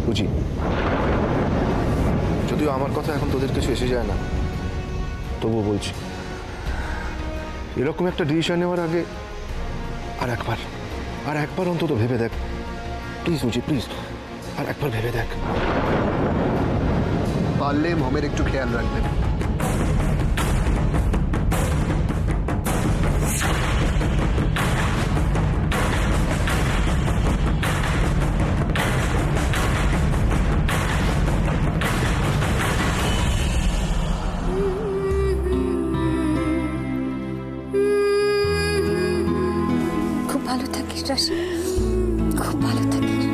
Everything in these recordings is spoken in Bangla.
বুঝি, যদিও আমার কথা এখন তোদের কিছু এসে যায় না, তবুও বলছি, এরকম একটা ডিসিশন নেওয়ার আগে আর একবার অন্তত ভেবে দেখ। প্লিজ বুঝি, প্লিজ আর একবার ভেবে দেখ। পারলে মমের একটু খেয়াল রাখবেন। খুব ভালো থাকিস রাশি, খুব ভালো থাকিস।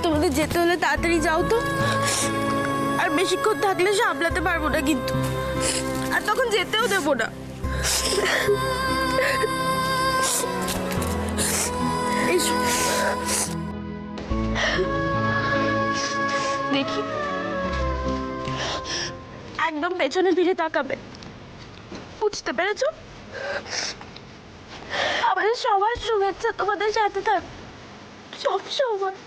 তোমাদের যেতে হলে তাড়াতাড়ি যাও তো, আর বেশিক্ষণ থাকলে সামলাতে পারবো না কিন্তু, আর তখন যেতেও দেবো না। এসো। দেখি একদম পেছনে ফিরে তাকাবে, বুঝতে পেরেছো? আমাদের সবার শুভেচ্ছা তোমাদের সাথে থাক সব সময়।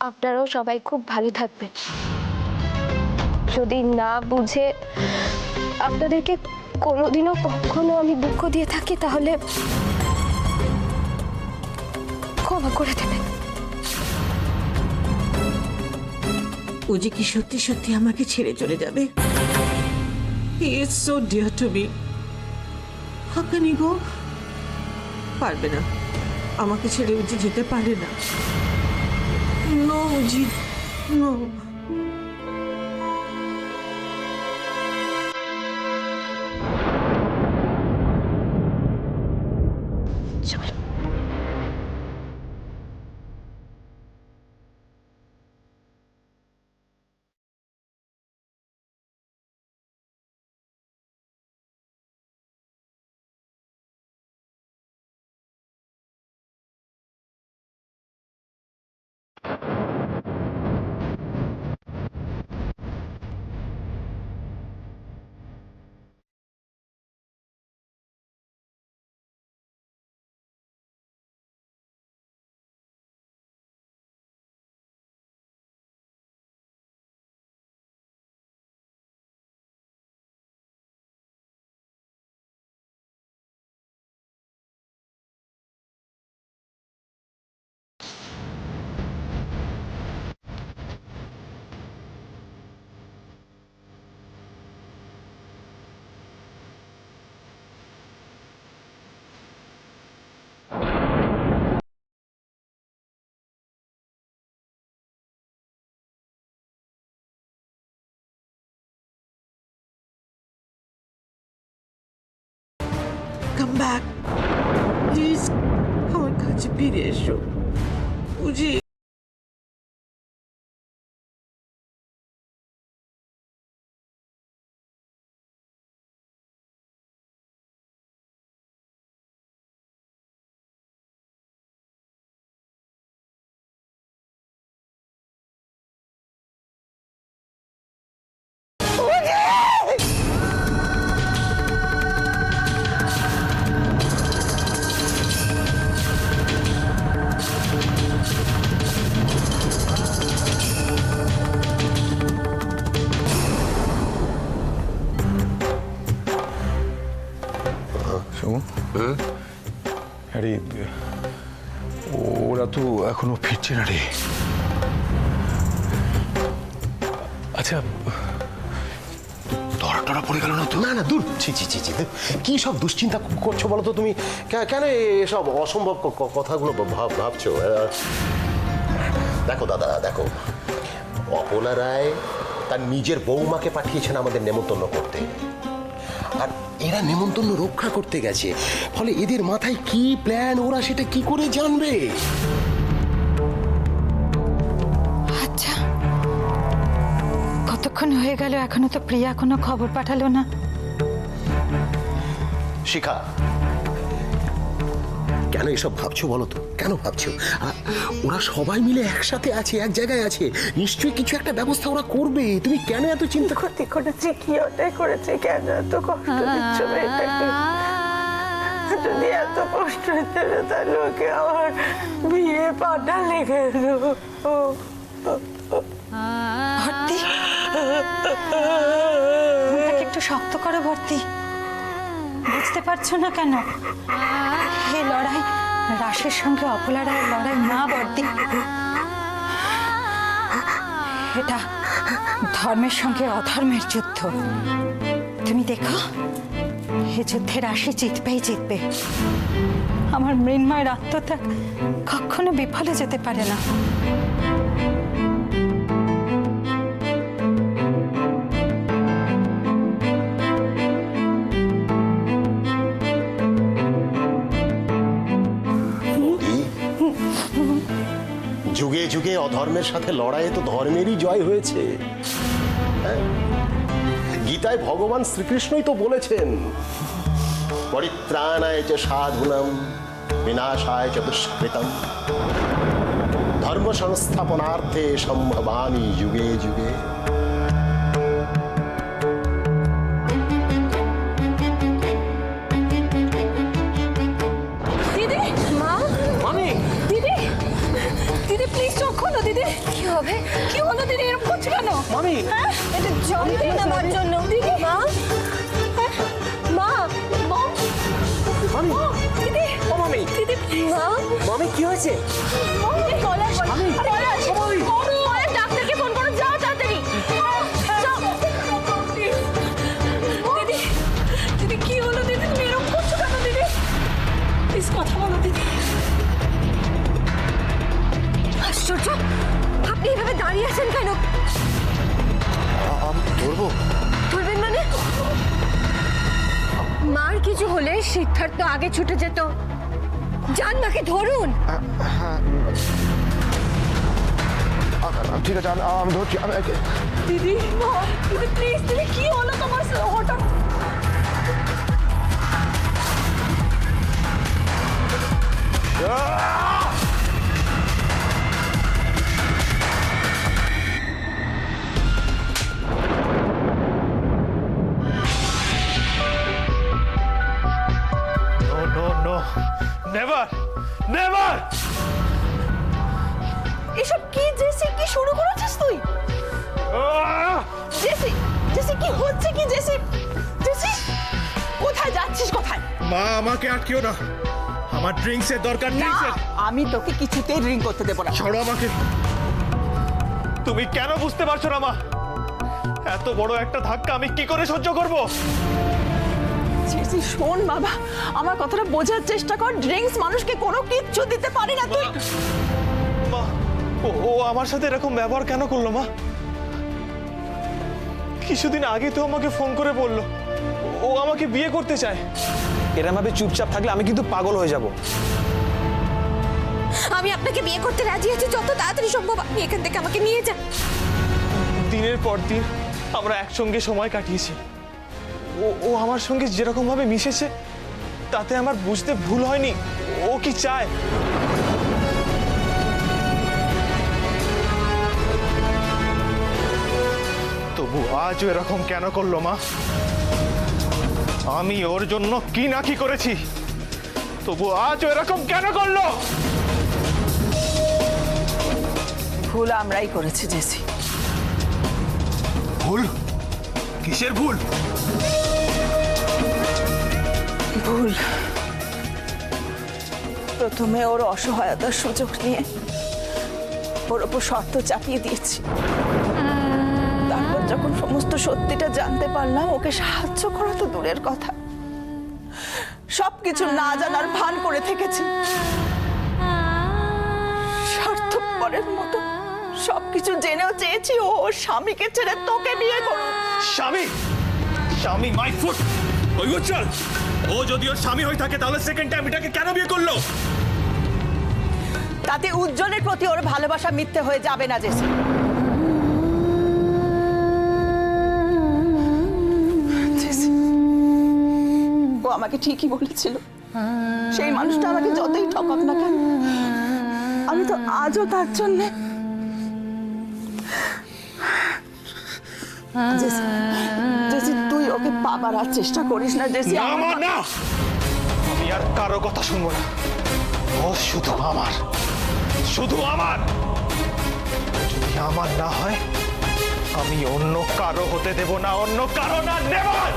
আপনারাও সবাই খুব ভালো থাকবেন। যদি না বুঝে আপনাদেরকে কোনোদিনও কখনো আমি দুঃখ দিয়ে থাকি তাহলে ক্ষমা করে দেবেন। ও যে কি সত্যি সত্যি আমাকে ছেড়ে চলে যাবে? He is so dear to me. How can he go? পারবে না, আমাকে ছেড়ে উজি যেতে পারে না। No Uzi, no. চলো। কাম ব্যাক প্লিজ, আমার কাছে ফিরে এসো উজি। আরে ওরা তো এখনো ফিরছে না রে। আচ্ছা, ধরা পড়ে গেল না তো? না না, দূর, ছি ছি ছি ছি, কি সব দুশ্চিন্তা করছো বলো তো তুমি? কেন এসব অসম্ভব কথাগুলো ভাবছো? দেখো দাদা, দেখো, অপলা রায় তার নিজের বৌমাকে পাঠিয়েছেন আমাদের নেমন্তন্ন করতে, আর এরা নেমন্তন্ন রক্ষা করতে গেছে। ফলে এদের মাথায় কি প্ল্যান, ওরা সেটা কি করে জানবে? আচ্ছা, কতক্ষণ হয়ে গেল, এখনো তো প্রিয়া কোনো খবর পাঠালো না। শিখা, কেন এসব ভাবছো বলো তো? কেন ভাবছো? ওরা সবাই মিলে একসাথে আছে, এক জায়গায় আছে, নিশ্চয়ই কিছু একটা ব্যবস্থা ওরা করবে। তুমি কেন এত চিন্তা? ক্ষতি করেছে, কি ওটাই করেছে, কেন এত কষ্ট দিচ্ছ মেয়েটাকে? যদি এত কষ্ট দিতে তাহলে ওকে আমার বিয়ে পাটা লেগে দেবো। ভর্তি, মনটাকে একটু শক্ত করো ভর্তি। বুঝতে পারছো না কেন? এই লড়াই রাশের সঙ্গে অপলা রায়ের লড়াই না ভর্তি, এটা ধর্মের সঙ্গে অধর্মের যুদ্ধ। তুমি দেখো, এই যুদ্ধে রাশি জিতবেই জিতবে। আমার মৃন্ময়ের আত্মত্যাগ কখনো বিফলে যেতে পারে না। যুগে যুগে অধর্মের সাথে লড়াইয়ে তো ধর্মেরই জয় হয়েছে। হ্যাঁ? গীতায় ভগবান শ্রীকৃষ্ণই তো বলেছেন, পরিত্রাণায় চ সাধুনাম বিনাশায় চ দুষ্কৃতম ধর্ম সংস্থাপনার্থে সম্ভবামি যুগে যুগে। দিদি, মা, মামি, দিদি, দিদি প্লিজ চোখ খোলো দিদি। কি হবে? কি হলো দিদি, এরকম করছো কেন? মামি, হ্যাঁ? এটা জল দিন আমার জন্য। দিদি, মা, হ্যাঁ? মা, মম, মামি, দিদি, ও মামি, দিদি, মা, মামি কি হয়েছে? দিদি, পলাশ, পলাশ, পলাশ, ডাক্তারকে ফোন করো, যাও তাড়াতাড়ি। যাও। দিদি, দিদি কি হলো দিদি, তুমি এরকম করছো কেন দিদি? প্লিজ কথা বলো দিদি। আশ্চর্য, আপনি এভাবে দাঁড়িয়ে আছেন কেন? আমি ধরবো? ধরবেন মানে? মার কিছু হলে সিদ্ধার্থ আগে ছুটে যেত। যান, মাকে ধরুন। ঠিক আছে, আমি ধরছি। দিদি, দিদি প্লিজ, দিদি কি হলো তোমার হঠাৎ? No, no, no. Never! Never! এসব কি জেসি, কি শুরু করেছিস তুই? Ah! জেসি, জেসি কি হচ্ছে কি জেসি? জেসি কোথায় যাচ্ছিস, কোথায়? মা, আমাকে আটকিও না। আমার ড্রিঙ্কসের দরকার নেই। আমি তোকে কিছুতেই ড্রিঙ্ক করতে দেবো না। ছাড়ো আমাকে। তুমি কেন বুঝতে পারছো না মা? এত বড় একটা ধাক্কা আমি কি করে সহ্য করব? জেসি শোন বাবা, আমার কথাটা বোঝার চেষ্টা কর। ড্রিঙ্কস মানুষকে কোনো কিচ্ছু দিতে পারে না। তুই মা, ও আমার সাথে এরকম ব্যবহার কেন করলো মা? কিছুদিন আগে তো আমাকে ফোন করে বললো ও আমাকে বিয়ে করতে চায়। এরম ভাবে চুপচাপ থাকলে আমি কিন্তু পাগল হয়ে যাব। আমি আপনাকে বিয়ে করতে রাজি আছি, যত তাড়াতাড়ি সম্ভব আপনি এখান থেকে আমাকে নিয়ে যান। দিনের পর দিন আমরা একসঙ্গে সময় কাটিয়েছি। ও আমার সঙ্গে যেরকম ভাবে মিশেছে তাতে আমার বুঝতে ভুল হয়নি ও কি চায়। তবু আজও এরকম কেন করলো মা? আমি ওর জন্য কি না কি করেছি, তবু আজও এরকম কেন করলো? ভুল আমরাই করেছি জেসি। ভুল? কিসের ভুল? ভুল প্রথমে ওর অসহায়তার সুযোগ নিয়ে ওর ওপর শর্ত চাপিয়ে দিয়েছি। তারপর যখন সমস্ত সত্যিটা জানতে পারলাম, ওকে সাহায্য করা তো দূরের কথা, সবকিছু না জানার ভান করে থেকেছি। স্বার্থপরের মতো সবকিছু জেনেও চেয়েছি ও ওর স্বামীকে ছেড়ে তোকে বিয়ে করুক। স্বামী স্বামী মাই ফুট ওই উজ্জ্বল ও যদি ওর স্বামী হয়ে থাকে তাহলে সেকেন্ড টাইম এটাকে কেন বিয়ে করলো? তাতে উজ্জ্বলের প্রতি ওর ভালোবাসা মিথ্যে হয়ে যাবে না জেসি। ও আমাকে ঠিকই বলেছিল, সেই মানুষটা আমাকে যতই ঠকাক না কেন আমি তো আজও তার জন্যে জেসি তুই ওকে পাবার আর চেষ্টা করিস না জেসি। না আমি আর কারো কথা শুনবো না, ও শুধু আমার, শুধু আমার। যদি আমার না হয় আমি অন্য কারো হতে দেব না, অন্য কারো না নেভার।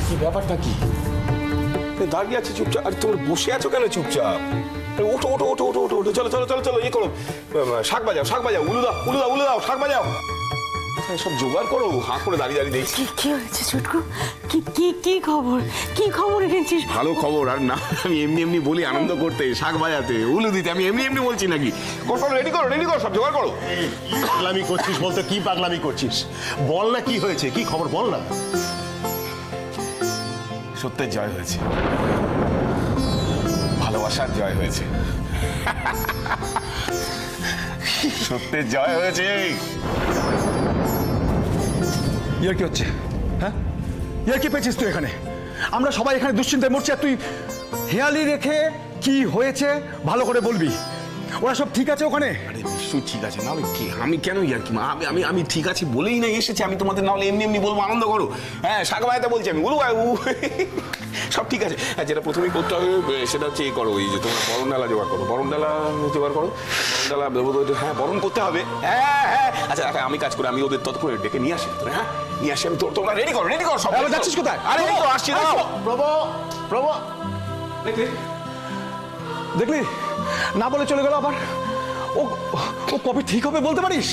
কি ব্যাপারটা কি? দাঁড়িয়ে আছে চুপচাপ, আর তোমরা বসে আছো কেন চুপচাপ? ওঠো ওঠো ওঠো ওঠো ওঠো ওঠো, চলো চলো চলো চলো, ইয়ে করো, শাক বাজাও শাক বাজাও, উলু দাও উলু দাও উলু দাও, শাক বাজাও, সব জোগাড় করো। হাঁ করে দাঁড়িয়ে দাঁড়িয়ে দেখছি। কি হয়েছে ছুটকু? কি খবর? কি খবর এনেছিস? ভালো খবর। আর না আমি এমনি এমনি বলি আনন্দ করতে, শাক বাজাতে, উলু দিতে, আমি এমনি এমনি বলছি নাকি? রেডি করো রেডি করো, সব জোগাড় করো। পাগলামি করছিস বলতে কি পাগলামি করছিস? বল না কি হয়েছে, কি খবর বল না। সত্যের জয় হয়েছে, ভালোবাসার জয় হয়েছে, সত্যের জয় হয়েছে। ইয়ার কি হচ্ছে? হ্যাঁ, ইয়ার কি পেয়েছিস তুই এখানে? আমরা সবাই এখানে দুশ্চিন্তায় মরছি আর তুই হেয়ালি রেখে কি হয়েছে ভালো করে বলবি। ওরা সব ঠিক আছে ওখানে? আরে নিশ্চয়ই ঠিক আছে, নাহলে কি আমি কেন ইয়ার কি? আমি আমি আমি ঠিক আছে বলেই না এসেছি আমি তোমাদের, নাহলে এমনি এমনি বলবো আনন্দ করো। হ্যাঁ শাক বাজাতে বলছি আমি, উলু সব ঠিক আছে। হ্যাঁ যেটা প্রথমেই করতে হবে সেটা হচ্ছে এই করো, এই যে তোমরা বরণ ডালা জোগাড় করো, বরণ ডালা জোগাড় করো, বরণ ডালা, হ্যাঁ বরণ করতে হবে। হ্যাঁ হ্যাঁ আচ্ছা আচ্ছা, আমি কাজ করি, আমি ওদের ততক্ষণে ডেকে নিয়ে আসি। হ্যাঁ নিয়ে আসি আমি, তোমরা রেডি করো রেডি করো সব। যাচ্ছিস কোথায়? আরে এই তো আসছি না। প্রভু দেখলি না বলে চলে গেল আবার। ও ও কবে ঠিক হবে বলতে পারিস?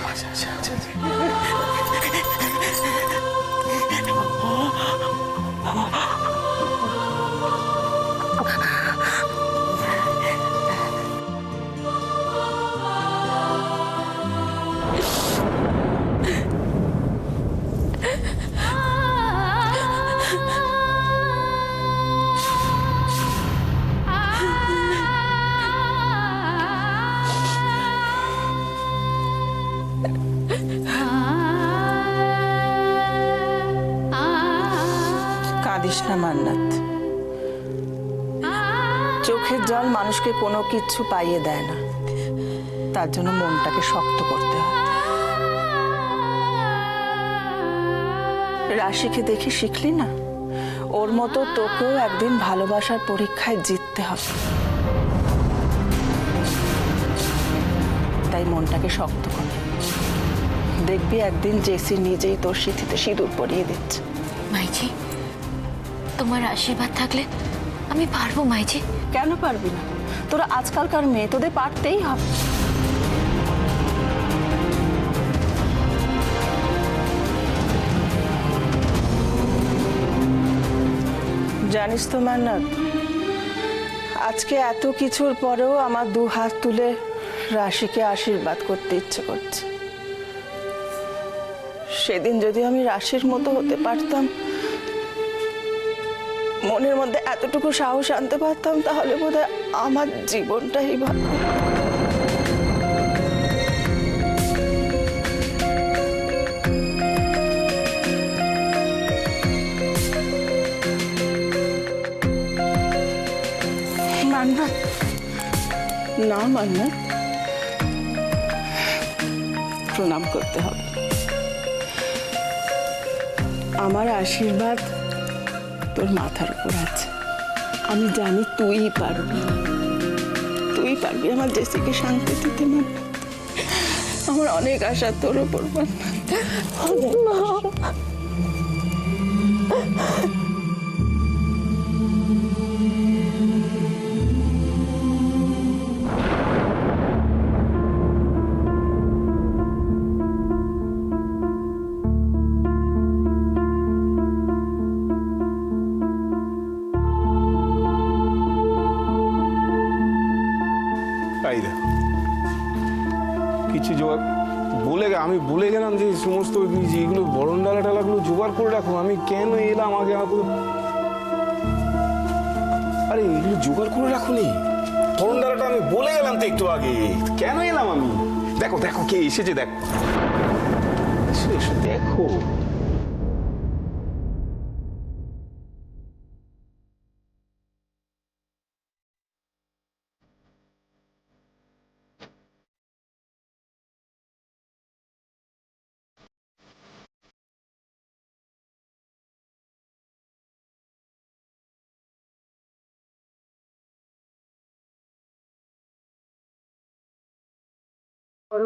আচ্ছা আচ্ছা আচ্ছা কাঁদিস না মান্নাত, চোখের জল মানুষকে কোনো কিছু পাইয়ে দেয় না, তার জন্য মনটাকে শক্ত করতে হয়। রাশিকে দেখে শিখলি না, ওর মতো তোকেও একদিন ভালোবাসার পরীক্ষায় জিততে হবে। তাই মনটাকে শক্ত কর, দেখবি একদিন জেসি নিজেই তোর সিঁথিতে সিঁদুর পরিয়ে দিচ্ছে। মাইজি, তোমার আশীর্বাদ থাকলে আমি পারবো মাইজি। কেন পারবি না? তোরা আজকালকার মেয়ে, তোদের পারতেই হবে। জানিস তো মান্নাত, আজকে এত কিছুর পরেও আমার দু হাত তুলে রাশিকে আশীর্বাদ করতে ইচ্ছে করছে। সেদিন যদি আমি রাশির মতো হতে পারতাম, মনের মধ্যে এতটুকু সাহস আনতে পারতাম, তাহলে বোধহয় আমার জীবনটাই ভালো। মান্নাত, না মান্নাত, প্রণাম করতে হবে। আমার আশীর্বাদ তোর মাথার উপর আছে, আমি জানি তুই পারবি, তুই পারবি আমার জেসিকে শান্তি দিতে। মান্নাত, আমার অনেক আশা তোর ওপর মান্নাত। এই দেখ, কিছু জোগাড় আমি বলে গেলাম যে সমস্ত যেগুলো বরণ ডালা টালাগুলো জোগাড় করে রাখো। আমি কেন এলাম আগে আরে এগুলো জোগাড় করে রাখো নি, বরণ ডালাটা আমি বলে গেলাম তো একটু আগে। কেন এলাম আমি? দেখো দেখো কে এসেছে, দেখো দেখো।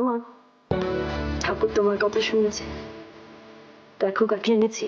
মা, ঠাকুর তোমার কথা শুনেছে, দেখো কাকে এনেছি।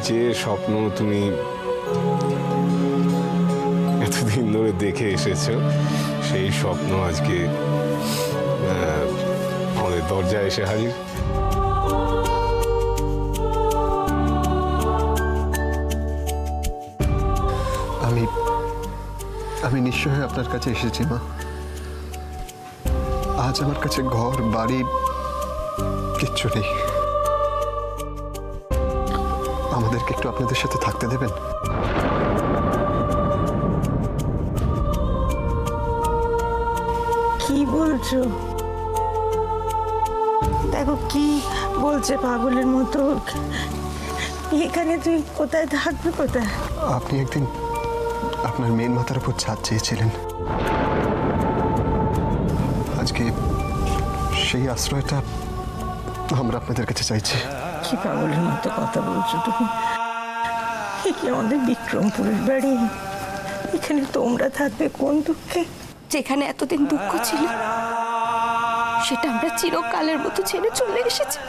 যে স্বপ্ন তুমি এতদিন ধরে দেখে এসেছো, সেই স্বপ্ন আজকে আমাদের দরজায় এসে হাজির। আমি নিশ্চয়ই আপনার কাছে এসেছি মা। আজ আমার কাছে ঘর বাড়ি কিচ্ছু নেই। আমাদেরকে একটু আপনাদের সাথে থাকতে দেবেন? কি বলছো? দেখো কি বলছে পাগলের মতো। এখানে তুই কোথায় থাকবি, কোথায়? আপনি একদিন আপনার মেয়ের মাথার উপর ছাদ চেয়েছিলেন, আজকে সেই আশ্রয়টা আমরা আপনাদের কাছে চাইছি। কি পাগলের মতো কথা বলছো তুমি? এ কি আমাদের বিক্রমপুরের বাড়ি? এখানে তোমরা থাকবে কোন দুঃখে? যেখানে এতদিন দুঃখ ছিল সেটা আমরা চিরকালের মতো ছেড়ে চলে এসেছি।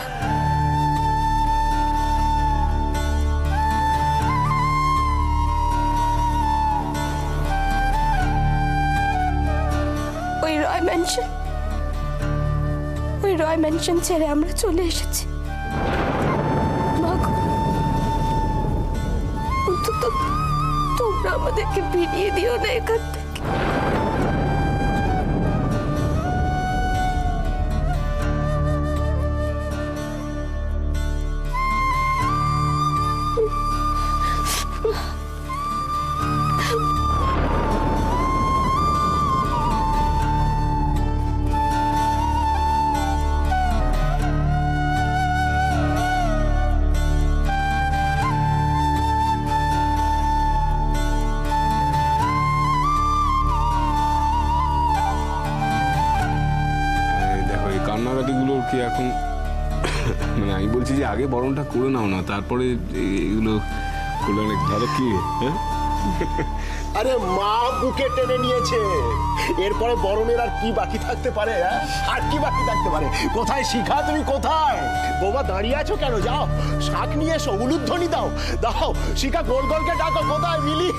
ওই রয় ম্যানশন ছেড়ে আমরা চলে এসেছি। অন্তত তোমরা আমাদেরকে ফিরিয়ে দিও না এখান থেকে। এখন মানে আমি বলছি যে আগে বরণটা করে নাও না, তারপরে এগুলো করলে অনেক ভালো। কি হ্যাঁ? আরে মা বুকে টেনে নিয়েছে, এরপরে বরণের আর কি বাকি থাকতে পারে? হ্যাঁ, আর কি বাকি থাকতে পারে? কোথায় শিখা, তুমি কোথায়? বৌমা দাঁড়িয়ে আছো কেন? যাও শাক নিয়ে এসো, উলুধ্বনি দাও দাও। শিখা গোল গোলকে ডাকো, কোথায় মিলি?